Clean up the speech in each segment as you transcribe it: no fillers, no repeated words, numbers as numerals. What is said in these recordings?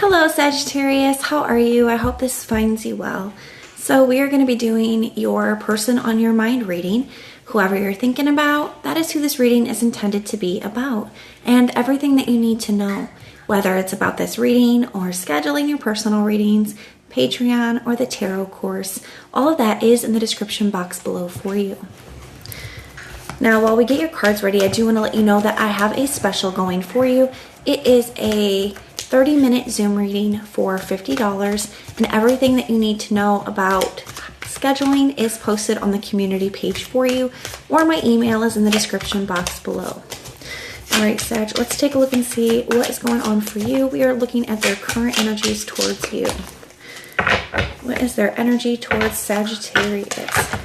Hello Sagittarius, how are you? I hope this finds you well. So we are going to be doing your person on your mind reading. Whoever you're thinking about, that is who this reading is intended to be about. And everything that you need to know, whether it's about this reading or scheduling your personal readings, Patreon, or the tarot course, all of that is in the description box below for you. Now, while we get your cards ready, I do want to let you know that I have a special going for you. It is a 30-minute Zoom reading for $50, and everything that you need to know about scheduling is posted on the community page for you, or my email is in the description box below. All right, Sag, let's take a look and see what is going on for you. We are looking at their current energies towards you. What is their energy towards Sagittarius?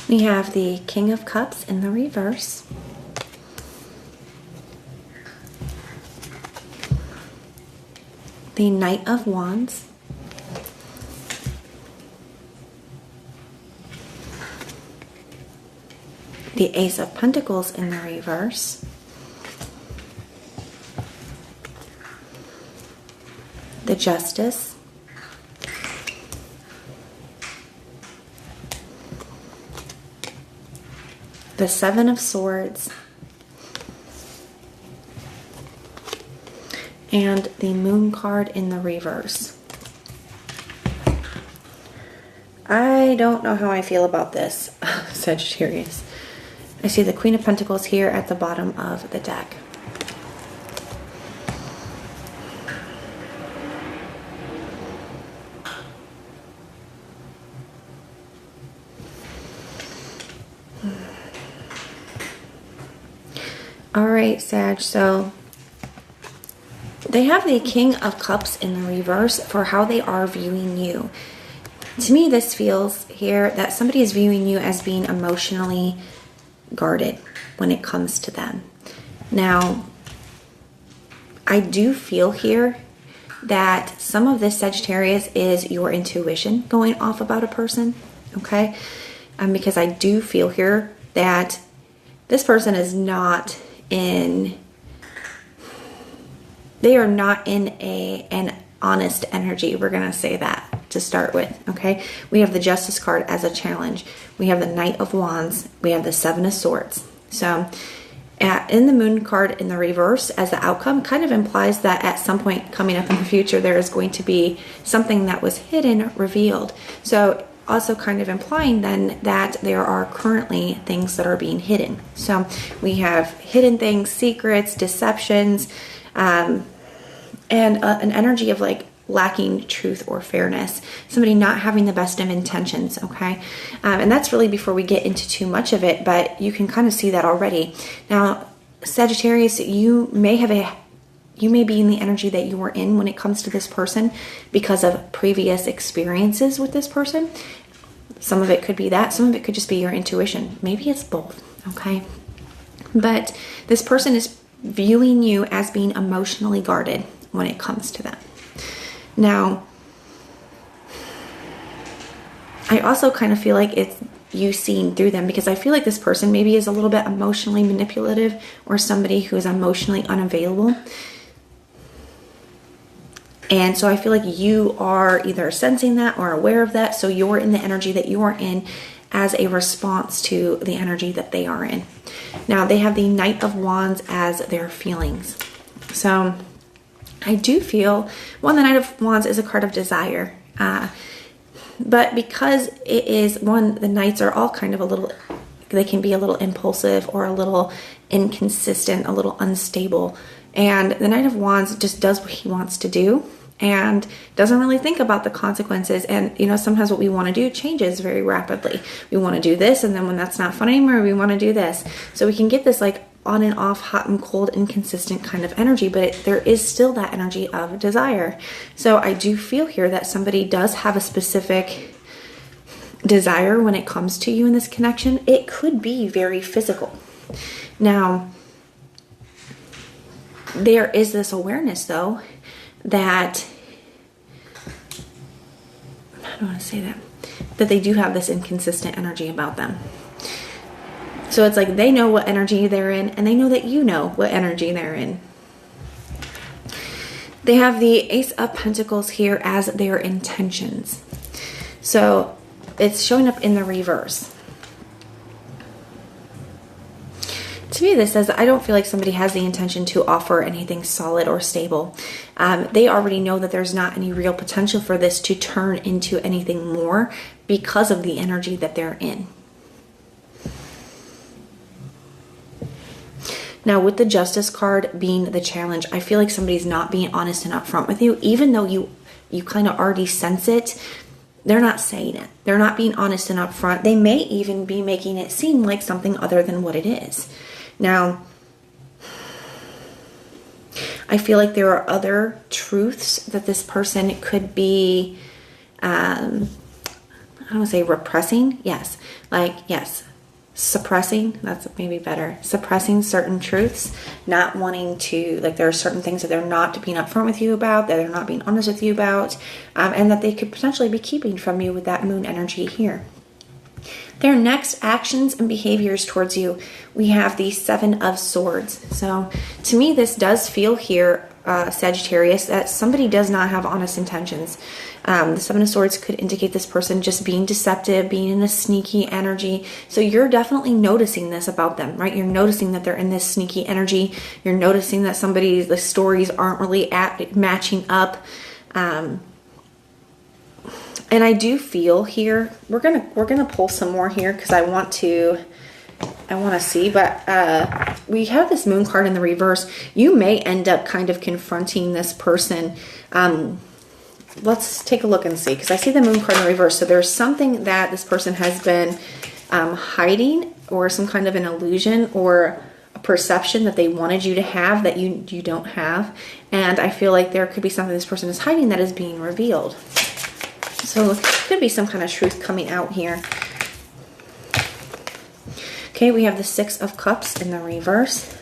We have the King of Cups in the reverse. The Knight of Wands. The Ace of Pentacles in the reverse. The Justice. The Seven of Swords, and the Moon card in the reverse. I don't know how I feel about this, Sagittarius. I see the Queen of Pentacles here at the bottom of the deck. All right, Sag, so they have the King of Cups in the reverse for how they are viewing you. To me, this feels here that somebody is viewing you as being emotionally guarded when it comes to them. Now, I do feel here that some of this, Sagittarius, is your intuition going off about a person, okay? Because I do feel here that this person is not they are not in an honest energy. We're going to say that to start with, okay? We have the Justice card as a challenge. We have the Knight of Wands. We have the Seven of Swords. So in the Moon card in the reverse as the outcome kind of implies that at some point coming up in the future, there is going to be something that was hidden revealed. So also kind of implying then that there are currently things that are being hidden. So we have hidden things, secrets, deceptions, and an energy of like lacking truth or fairness. Somebody not having the best of intentions, okay? And that's really before we get into too much of it, but you can kind of see that already. Now, Sagittarius, you may be in the energy that you were in when it comes to this person because of previous experiences with this person. Some of it could be that. Some of it could just be your intuition. Maybe it's both, okay? But this person is viewing you as being emotionally guarded when it comes to them. Now, I also kind of feel like it's you seeing through them because I feel like this person maybe is a little bit emotionally manipulative or somebody who is emotionally unavailable. And so I feel like you are either sensing that or aware of that. So you're in the energy that you are in as a response to the energy that they are in. Now they have the Knight of Wands as their feelings. So I do feel, the Knight of Wands is a card of desire. But because it is, the Knights are all kind of they can be a little impulsive or a little inconsistent, a little unstable. And the Knight of Wands just does what he wants to do and doesn't really think about the consequences. And, sometimes what we want to do changes very rapidly. We want to do this, and then when that's not fun anymore, we want to do this. So we can get this like on and off, hot and cold, inconsistent kind of energy, but there is still that energy of desire. So I do feel here that somebody does have a specific desire when it comes to you in this connection. It could be very physical. Now, there is this awareness, though, that do I want to say that they do have this inconsistent energy about them. So it's like they know what energy they're in, and they know that you know what energy they're in. They have the Ace of Pentacles here as their intentions. So it's showing up in the reverse. To me, this says, I don't feel like somebody has the intention to offer anything solid or stable. They already know that there's not any real potential for this to turn into anything more because of the energy that they're in. Now, with the Justice card being the challenge, I feel like somebody's not being honest and upfront with you, even though you kind of already sense it. They're not saying it. They're not being honest and upfront. They may even be making it seem like something other than what it is. Now, I feel like there are other truths that this person could be, I don't want to say repressing. Yes. Suppressing, that's maybe better. Suppressing certain truths, not wanting to, like there are certain things that they're not being upfront with you about, that they're not being honest with you about, and that they could potentially be keeping from you with that moon energy here. Their next actions and behaviors towards you, we have the Seven of Swords. So to me, this does feel here, Sagittarius, that somebody does not have honest intentions. The Seven of Swords could indicate this person just being deceptive, being in a sneaky energy. So you're definitely noticing this about them, right? You're noticing that they're in this sneaky energy. You're noticing that the stories aren't really matching up. And I do feel here, we're gonna pull some more here because I want to see, but we have this Moon card in the reverse. You may end up kind of confronting this person. Let's take a look and see, because I see the Moon card in the reverse. So there's something that this person has been hiding, or some kind of an illusion or a perception that they wanted you to have that you don't have. And I feel like there could be something this person is hiding that is being revealed. So it could be some kind of truth coming out here. Okay, we have the Six of Cups in the reverse.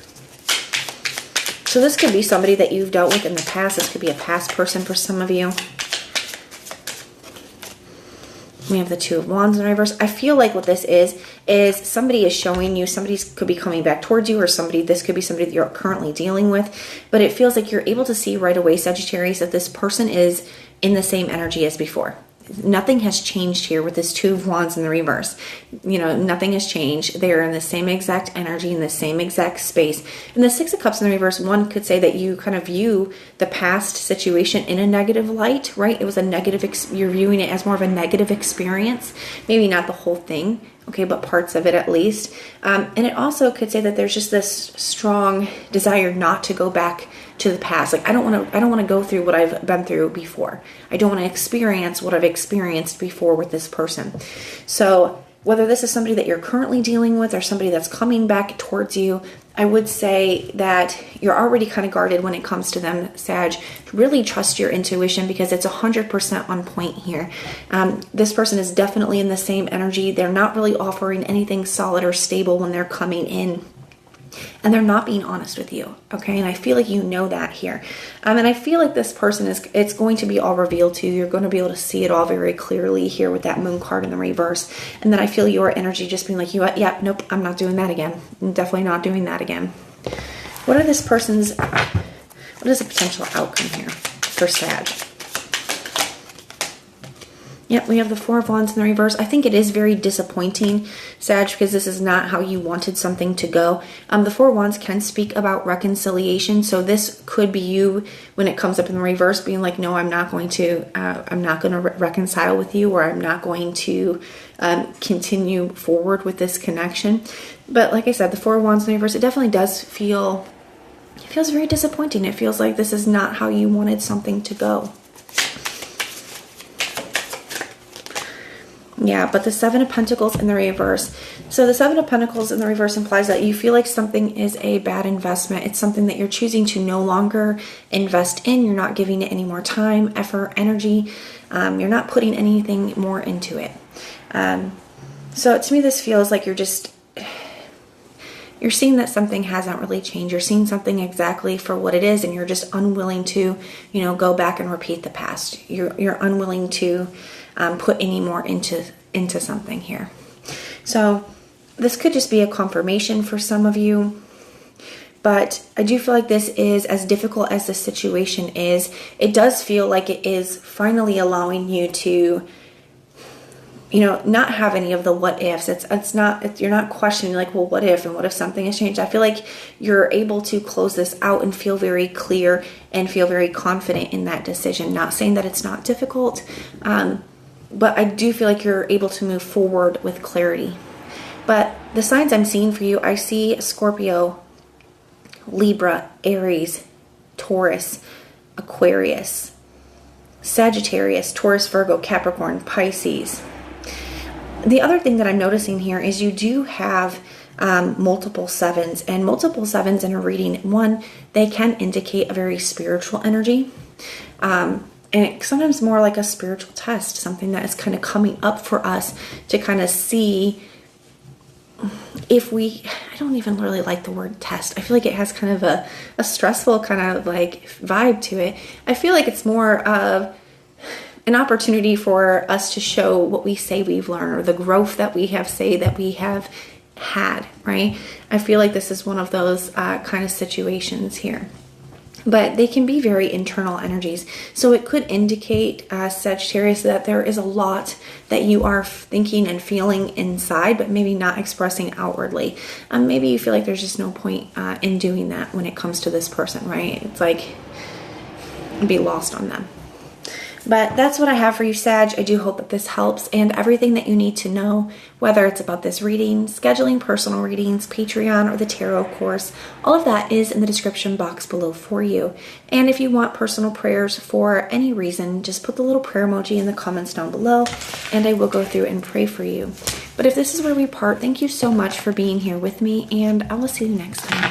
So this could be somebody that you've dealt with in the past. This could be a past person for some of you. We have the Two of Wands in reverse. I feel like what this is somebody is showing you, somebody could be coming back towards you, or this could be somebody that you're currently dealing with. But it feels like you're able to see right away, Sagittarius, that this person is in the same energy as before. Nothing has changed here with this Two of Wands in the reverse. Nothing has changed. They're in the same exact energy, in the same exact space. And the Six of Cups in the reverse, one could say that you kind of view the past situation in a negative light, right? It was a negative, you're viewing it as more of a negative experience. Maybe not the whole thing, okay, but parts of it at least. And it also could say that there's just this strong desire not to go back to the past. Like I don't want to go through what I've been through before. I don't want to experience what I've experienced before with this person. So whether this is somebody that you're currently dealing with or somebody that's coming back towards you, I would say that you're already kind of guarded when it comes to them, Sag. Really trust your intuition because it's 100% on point here. This person is definitely in the same energy. They're not really offering anything solid or stable when they're coming in. And they're not being honest with you, okay? And I feel like you know that here. And I feel like this person it's going to be all revealed to you. You're going to be able to see it all very clearly here with that Moon card in the reverse. And then I feel your energy just being like, nope, I'm not doing that again. I'm definitely not doing that again. What is the potential outcome here for Sag? Yep, we have the Four of Wands in the reverse. I think it is very disappointing, Sag, because this is not how you wanted something to go. The Four of Wands can speak about reconciliation, so this could be you when it comes up in the reverse, being like, no, I'm not going to reconcile with you, or I'm not going to continue forward with this connection. But like I said, the Four of Wands in the reverse, it definitely does feel, it feels very disappointing. It feels like this is not how you wanted something to go. Yeah, but the Seven of Pentacles in the reverse. So the Seven of Pentacles in the reverse implies that you feel like something is a bad investment. It's something that you're choosing to no longer invest in. You're not giving it any more time, effort, energy. You're not putting anything more into it. So to me, this feels like you're just... you're seeing that something hasn't really changed. You're seeing something exactly for what it is, and you're just unwilling to, go back and repeat the past. You're unwilling to put any more into something here. So this could just be a confirmation for some of you. But I do feel like this is, as difficult as the situation is, it does feel like it is finally allowing you to, not have any of the what ifs. You're not questioning like, well, what if, and what if something has changed? I feel like you're able to close this out and feel very clear and feel very confident in that decision. Not saying that it's not difficult, but I do feel like you're able to move forward with clarity. But the signs I'm seeing for you, I see Scorpio, Libra, Aries, Taurus, Aquarius, Sagittarius, Taurus, Virgo, Capricorn, Pisces. The other thing that I'm noticing here is you do have multiple sevens, and multiple sevens in a reading. One, they can indicate a very spiritual energy, and it's sometimes more like a spiritual test, something that is kind of coming up for us to kind of see if I don't even really like the word test. I feel like it has kind of a stressful kind of like vibe to it. I feel like it's more of an opportunity for us to show what we say we've learned, or the growth that we have had, right? I feel like this is one of those kind of situations here. But they can be very internal energies. So it could indicate, Sagittarius, that there is a lot that you are thinking and feeling inside, but maybe not expressing outwardly. Maybe you feel like there's just no point in doing that when it comes to this person, right? It's like, be lost on them. But that's what I have for you, Sag. I do hope that this helps, and everything that you need to know, whether it's about this reading, scheduling personal readings, Patreon, or the tarot course, all of that is in the description box below for you. And if you want personal prayers for any reason, just put the little prayer emoji in the comments down below, and I will go through and pray for you. But if this is where we part, thank you so much for being here with me, and I will see you next time.